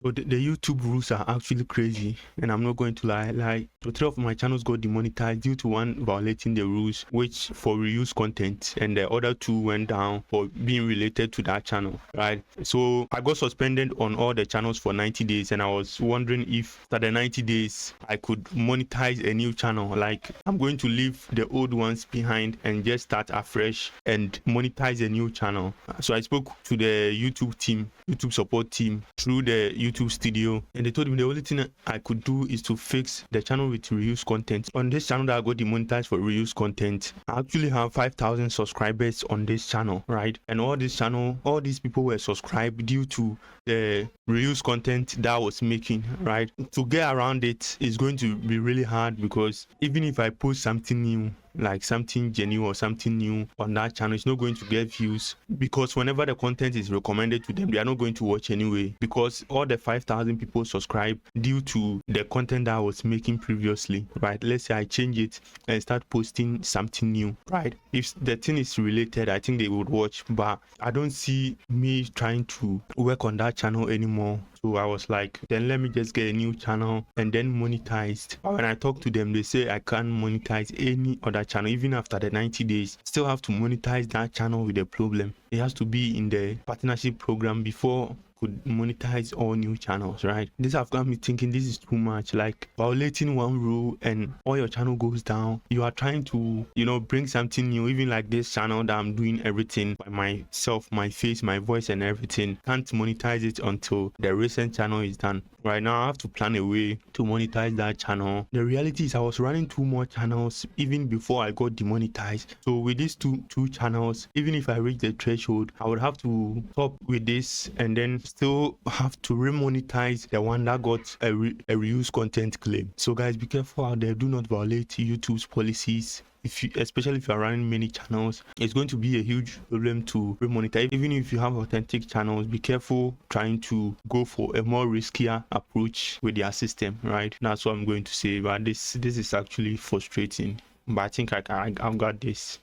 So the YouTube rules are actually crazy, and I'm not going to lie. Like, 3 of my channels got demonetized due to one violating the rules, which for reuse content, and the other 2 went down for being related to that channel, right? So I got suspended on all the channels for 90 days, and I was wondering if after the 90 days I could monetize a new channel. Like, I'm going to leave the old ones behind and just start afresh and monetize a new channel. So I spoke to the YouTube support team through the YouTube studio, and they told me the only thing I could do is to fix the channel with reuse content. On this channel that I got demonetized for reuse content, I actually have 5,000 subscribers on this channel, right? And all these people were subscribed due to the reuse content that I was making, right? To get around it is going to be really hard, because even if I post something new, like something genuine or something new on that channel, it's not going to get views, because whenever the content is recommended to them, they are not going to watch anyway, because all the 5,000 people subscribe due to the content that I was making previously, right? Let's say I change it and start posting something new, right? If the thing is related, I think they would watch, but I don't see me trying to work on that channel anymore. So I was like, then let me just get a new channel and then monetized. But when I talk to them, they say I can't monetize any other channel. Even after the 90 days, still have to monetize that channel with a problem. It has to be in the partnership program before could monetize all new channels, right? This have got me thinking this is too much. Like, violating one rule and all your channel goes down. You are trying to, bring something new, even like this channel that I'm doing everything by myself, my face, my voice and everything. Can't monetize it until the recent channel is done. Right now I have to plan a way to monetize that channel. The reality is I was running 2 more channels even before I got demonetized. So with these two channels, even if I reach the threshold, I would have to stop with this and then still have to remonetize the one that got a reuse content claim. So guys, be careful out there. Do not violate YouTube's policies. Especially if you are running many channels, it's going to be a huge problem to remonetize. Even if you have authentic channels, be careful trying to go for a more riskier approach with their system, right? That's what I'm going to say. But this is actually frustrating, but I think I've got this.